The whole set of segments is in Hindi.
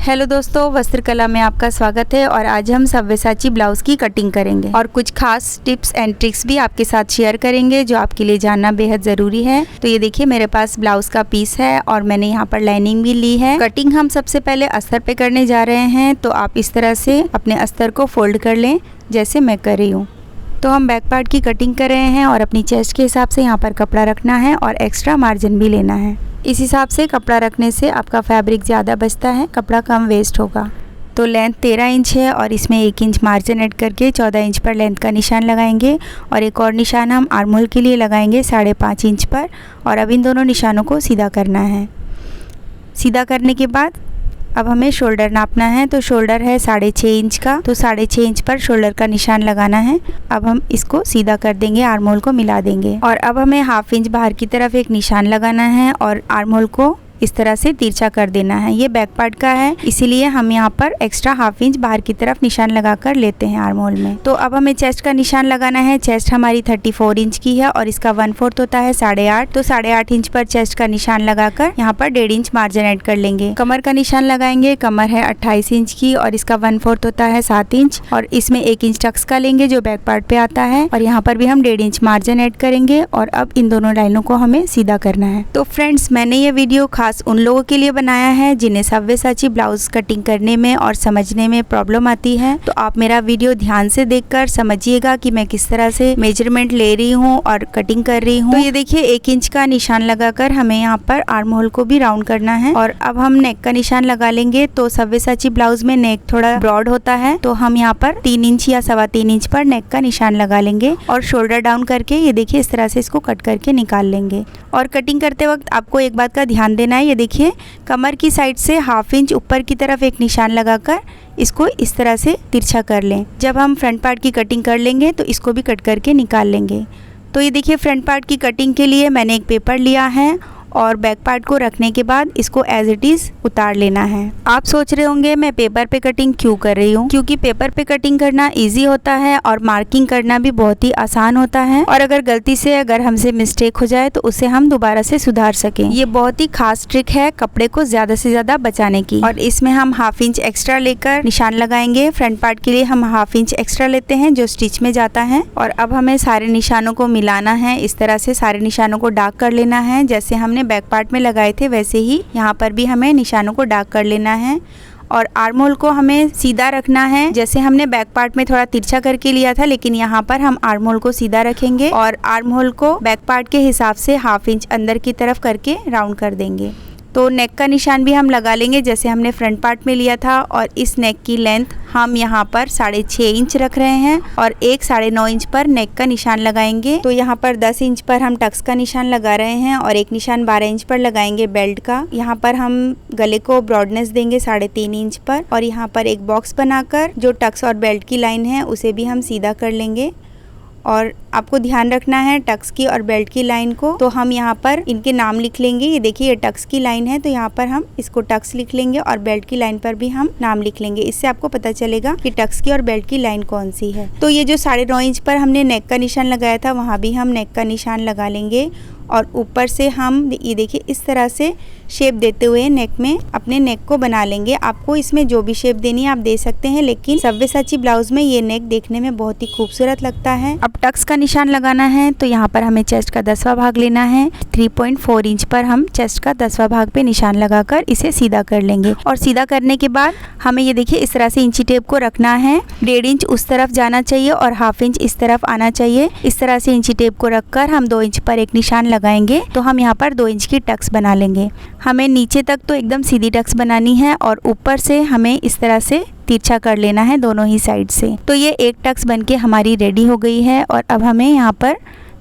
हेलो दोस्तों, वस्त्रकला में आपका स्वागत है। और आज हम सव्यसाची ब्लाउज की कटिंग करेंगे और कुछ खास टिप्स एंड ट्रिक्स भी आपके साथ शेयर करेंगे जो आपके लिए जानना बेहद ज़रूरी है। तो ये देखिए, मेरे पास ब्लाउज का पीस है और मैंने यहाँ पर लाइनिंग भी ली है। कटिंग हम सबसे पहले अस्तर पे करने जा रहे हैं, तो आप इस तरह से अपने अस्तर को फोल्ड कर लें जैसे मैं कर रही हूँ। तो हम बैक पार्ट की कटिंग कर रहे हैं और अपनी चेस्ट के हिसाब से यहाँ पर कपड़ा रखना है और एक्स्ट्रा मार्जिन भी लेना है। इस हिसाब से कपड़ा रखने से आपका फैब्रिक ज़्यादा बचता है, कपड़ा कम वेस्ट होगा। तो लेंथ 13 इंच है और इसमें 1 इंच मार्जिन ऐड करके 14 इंच पर लेंथ का निशान लगाएंगे और एक और निशान हम आर्म होल के लिए लगाएंगे 5.5 इंच पर। और अब इन दोनों निशानों को सीधा करना है। सीधा करने के बाद अब हमें शोल्डर नापना है। तो शोल्डर है 6.5 इंच का, तो 6.5 इंच पर शोल्डर का निशान लगाना है। अब हम इसको सीधा कर देंगे, आर्म होल को मिला देंगे। और अब हमें 1/2 इंच बाहर की तरफ एक निशान लगाना है और आर्म होल को इस तरह से तिरछा कर देना है। ये बैक पार्ट का है, इसीलिए हम यहाँ पर एक्स्ट्रा 1/2 इंच बाहर की तरफ निशान लगाकर लेते हैं आर्म होल में। तो अब हमें चेस्ट का निशान लगाना है। चेस्ट हमारी 34 इंच की है और इसका 1/4 होता है 8.5। तो 8.5 इंच पर चेस्ट का निशान लगाकर यहाँ पर 1.5 इंच मार्जिन ऐड कर लेंगे। कमर का निशान लगाएंगे। कमर है 28 इंच की और इसका 1/4 होता है 7 इंच और इसमें 1 इंच टक्स का लेंगे जो बैक पार्ट पे आता है और यहाँ पर भी हम 1.5 इंच मार्जिन ऐड करेंगे। और अब इन दोनों लाइनों को हमें सीधा करना है। तो फ्रेंड्स, मैंने ये वीडियो उन लोगों के लिए बनाया है जिन्हें सव्यसाची ब्लाउज कटिंग करने में और समझने में प्रॉब्लम आती है। तो आप मेरा वीडियो ध्यान से देखकर समझिएगा कि मैं किस तरह से मेजरमेंट ले रही हूँ और कटिंग कर रही हूँ। तो ये देखिए, 1 इंच का निशान लगाकर हमें यहाँ पर आर्म होल को भी राउंड करना है। और अब हम नेक का निशान लगा लेंगे। तो सव्यसाची ब्लाउज में नेक थोड़ा ब्रॉड होता है, तो हम यहाँ पर 3 इंच या 3.25 इंच पर नेक का निशान लगा लेंगे और शोल्डर डाउन करके ये देखिए इस तरह से इसको कट करके निकाल लेंगे। और कटिंग करते वक्त आपको एक बात का ध्यान देना है। ये देखिए, कमर की साइड से 1/2 इंच ऊपर की तरफ एक निशान लगाकर इसको इस तरह से तिरछा कर लें। जब हम फ्रंट पार्ट की कटिंग कर लेंगे तो इसको भी कट करके निकाल लेंगे। तो ये देखिए, फ्रंट पार्ट की कटिंग के लिए मैंने एक पेपर लिया है और बैक पार्ट को रखने के बाद इसको एज इट इज़ उतार लेना है। आप सोच रहे होंगे मैं पेपर पे कटिंग क्यों कर रही हूँ? क्योंकि पेपर पे कटिंग करना इजी होता है और मार्किंग करना भी बहुत ही आसान होता है। और अगर गलती से अगर हमसे मिस्टेक हो जाए तो उसे हम दोबारा से सुधार सकें। ये बहुत ही खास ट्रिक है कपड़े को ज़्यादा से ज़्यादा बचाने की। और इसमें हम 1/2 इंच एक्स्ट्रा लेकर निशान लगाएंगे। फ्रंट पार्ट के लिए हम 1/2 इंच एक्स्ट्रा लेते हैं जो स्टिच में जाता है। और अब हमें सारे निशानों को मिलाना है। इस तरह से सारे निशानों को डार्क कर लेना है। जैसे हमने बैक पार्ट में लगाए थे वैसे ही यहाँ पर भी हमें निशानों को डार्क कर लेना है। और आर्म होल को हमें सीधा रखना है। जैसे हमने बैक पार्ट में थोड़ा तिरछा करके लिया था, लेकिन यहाँ पर हम आर्म होल को सीधा रखेंगे और आर्म होल को बैक पार्ट के हिसाब से 1/2 इंच अंदर की तरफ करके राउंड कर देंगे। तो नेक का निशान भी हम लगा लेंगे जैसे हमने फ्रंट पार्ट में लिया था। और इस नेक की लेंथ हम यहाँ पर 6.5 इंच रख रहे हैं और 9.5 इंच पर नेक का निशान लगाएंगे। तो यहाँ पर 10 इंच पर हम टक्स का निशान लगा रहे हैं और एक निशान 12 इंच पर लगाएंगे बेल्ट का। यहाँ पर हम गले को ब्रॉडनेस देंगे 3.5 इंच पर। और यहाँ पर एक बॉक्स बनाकर जो टक्स और बेल्ट की लाइन है उसे भी हम सीधा कर लेंगे। और आपको ध्यान रखना है टक्स की और बेल्ट की लाइन को। तो हम यहाँ पर इनके नाम लिख लेंगे। ये देखिए, ये टक्स की लाइन है तो यहाँ पर हम इसको टक्स लिख लेंगे और बेल्ट की लाइन पर भी हम नाम लिख लेंगे। इससे आपको पता चलेगा कि टक्स की और बेल्ट की लाइन कौन सी है। तो ये जो 9.5 इंच पर हमने नेक का निशान लगाया था वहाँ भी हम नेक का निशान लगा लेंगे। और ऊपर से हम ये देखिए इस तरह से शेप देते हुए नेक में अपने नेक को बना लेंगे। आपको इसमें जो भी शेप देनी है आप दे सकते हैं, लेकिन सव्यसाची ब्लाउज में ये नेक देखने में बहुत ही खूबसूरत लगता है। अब टक्स का निशान लगाना है। तो यहाँ पर हमें चेस्ट का 10वां भाग लेना है। 3.4 इंच पर हम चेस्ट का 10वां भाग पे निशान लगाकर इसे सीधा कर लेंगे। और सीधा करने के बाद हमें ये देखिए इस तरह से इंची टेप को रखना है। 1.5 इंच उस तरफ जाना चाहिए और 1/2 इंच इस तरफ आना चाहिए। इस तरह से इंची टेप को रखकर हम 2 इंच पर एक निशान लगाएंगे। तो हम यहाँ पर 2 इंच की टक्स बना लेंगे। हमें नीचे तक तो एकदम सीधी टक्स बनानी है और ऊपर से हमें इस तरह से तिरछा कर लेना है दोनों ही साइड से। तो ये एक टक्स बनके हमारी रेडी हो गई है। और अब हमें यहाँ पर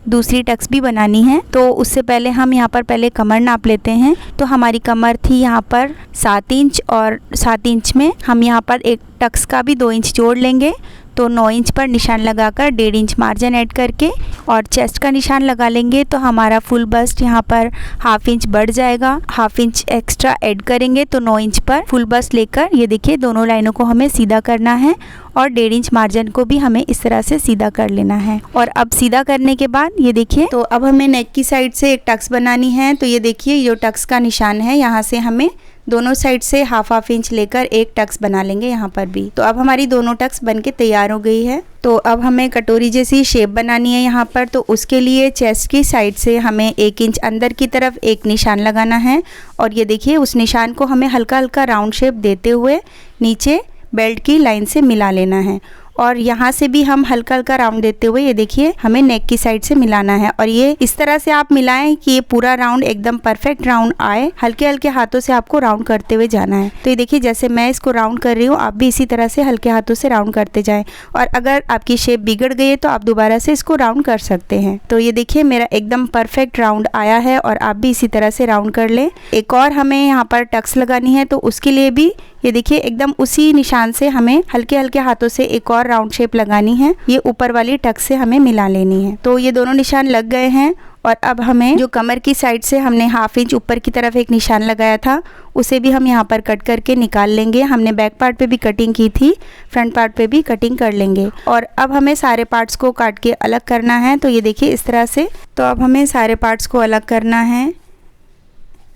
दूसरी टक्स भी बनानी है। तो उससे पहले हम यहाँ पर पहले कमर नाप लेते हैं। तो हमारी कमर थी यहाँ पर 7 इंच और 7 इंच में हम यहाँ पर एक टक्स का भी 2 इंच जोड़ लेंगे। तो 9 इंच पर निशान लगाकर 1.5 इंच मार्जिन ऐड करके और चेस्ट का निशान लगा लेंगे। तो हमारा फुल बस्ट यहाँ पर 1/2 इंच बढ़ जाएगा। 1/2 इंच एक्स्ट्रा ऐड करेंगे तो 9 इंच पर फुल बस्ट लेकर ये देखिए दोनों लाइनों को हमें सीधा करना है और 1.5 इंच मार्जिन को भी हमें इस तरह से सीधा कर लेना है। और अब सीधा करने के बाद ये देखिए, तो अब हमें नेक की साइड से एक टक्स बनानी है। तो ये देखिए, जो टक्स का निशान है यहाँ से हमें दोनों साइड से हाफ इंच लेकर एक टक्स बना लेंगे यहाँ पर भी। तो अब हमारी दोनों टक्स बन के तैयार हो गई है। तो अब हमें कटोरी जैसी शेप बनानी है यहाँ पर। तो उसके लिए चेस्ट की साइड से हमें 1 इंच अंदर की तरफ एक निशान लगाना है और ये देखिए उस निशान को हमें हल्का हल्का राउंड शेप देते हुए नीचे बेल्ट की लाइन से मिला लेना है और यहाँ से भी हम हल्का हल्का राउंड देते हुए ये देखिए हमें नेक की साइड से मिलाना है। और ये इस तरह से आप मिलाएं कि ये पूरा राउंड एकदम परफेक्ट राउंड आए। हल्के हल्के हाथों से आपको राउंड करते हुए जाना है। तो ये देखिए जैसे मैं इसको राउंड कर रही हूँ, आप भी इसी तरह से हल्के हाथों से राउंड करते जाएं। और अगर आपकी शेप बिगड़ गई है तो आप दोबारा से इसको राउंड कर सकते हैं। तो ये देखिए मेरा एकदम परफेक्ट राउंड आया है और आप भी इसी तरह से राउंड कर लें। एक और हमें यहाँ पर टक्स लगानी है, तो उसके लिए भी ये देखिए एकदम उसी निशान से हमें हल्के हल्के हाथों से एक और राउंड शेप लगानी है। ये ऊपर वाली टक्स से हमें मिला लेनी है। तो ये दोनों निशान लग गए हैं और अब हमें जो कमर की साइड से हमने हाफ इंच ऊपर की तरफ एक निशान लगाया था उसे भी हम यहाँ पर कट करके निकाल लेंगे। हमने बैक पार्ट पे भी कटिंग की थी, फ्रंट पार्ट पे भी कटिंग कर लेंगे। और अब हमें सारे पार्ट्स को काट के अलग करना है। तो ये देखिए इस तरह से। तो अब हमें सारे पार्ट्स को अलग करना है।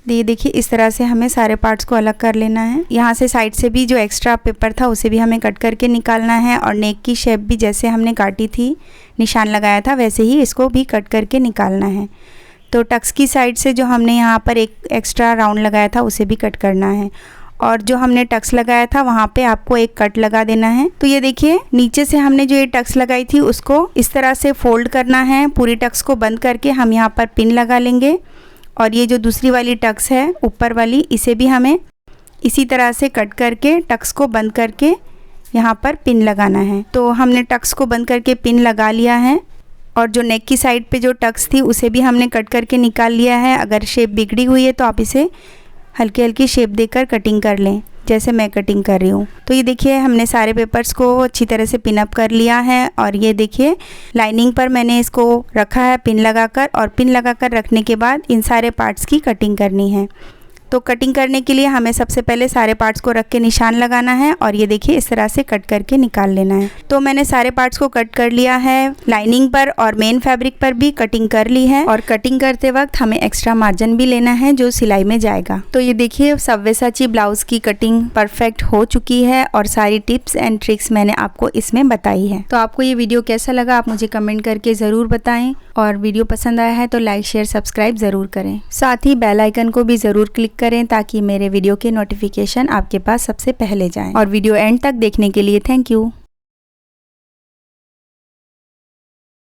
ये देखिए इस तरह से हमें सारे पार्ट्स को अलग कर लेना है। यहाँ से साइड से भी जो एक्स्ट्रा पेपर था उसे भी हमें कट करके निकालना है और नेक की शेप भी जैसे हमने काटी थी, निशान लगाया था, वैसे ही इसको भी कट करके निकालना है। तो टक्स की साइड से जो हमने यहाँ पर एक एक्स्ट्रा राउंड लगाया था उसे भी कट करना है और जो हमने टक्स लगाया था वहाँ पे आपको एक कट लगा देना है। तो ये देखिए नीचे से हमने जो ये टक्स लगाई थी उसको इस तरह से फोल्ड करना है। पूरी टक्स को बंद करके हम यहाँ पर पिन लगा लेंगे और ये जो दूसरी वाली टक्स है ऊपर वाली, इसे भी हमें इसी तरह से कट करके टक्स को बंद करके यहाँ पर पिन लगाना है। तो हमने टक्स को बंद करके पिन लगा लिया है और जो नेक की साइड पे जो टक्स थी उसे भी हमने कट करके निकाल लिया है। अगर शेप बिगड़ी हुई है तो आप इसे हल्की हल्की शेप देकर कटिंग कर लें, जैसे मैं कटिंग कर रही हूँ। तो ये देखिए हमने सारे पेपर्स को अच्छी तरह से पिन अप कर लिया है और ये देखिए लाइनिंग पर मैंने इसको रखा है पिन लगाकर। और पिन लगाकर रखने के बाद इन सारे पार्ट्स की कटिंग करनी है। तो कटिंग करने के लिए हमें सबसे पहले सारे पार्ट्स को रख के निशान लगाना है और ये देखिए इस तरह से कट करके निकाल लेना है। तो मैंने सारे पार्ट्स को कट कर लिया है, लाइनिंग पर और मेन फैब्रिक पर भी कटिंग कर ली है। और कटिंग करते वक्त हमें एक्स्ट्रा मार्जिन भी लेना है जो सिलाई में जाएगा। तो ये देखिए सव्यसाची ब्लाउज की कटिंग परफेक्ट हो चुकी है और सारी टिप्स एंड ट्रिक्स मैंने आपको इसमें बताई है। तो आपको ये वीडियो कैसा लगा आप मुझे कमेंट करके ज़रूर बताएं और वीडियो पसंद आया है तो लाइक शेयर सब्सक्राइब ज़रूर करें। साथ ही बेल आइकन को भी ज़रूर क्लिक करें ताकि मेरे वीडियो के नोटिफिकेशन आपके पास सबसे पहले जाएं। और वीडियो एंड तक देखने के लिए थैंक यू।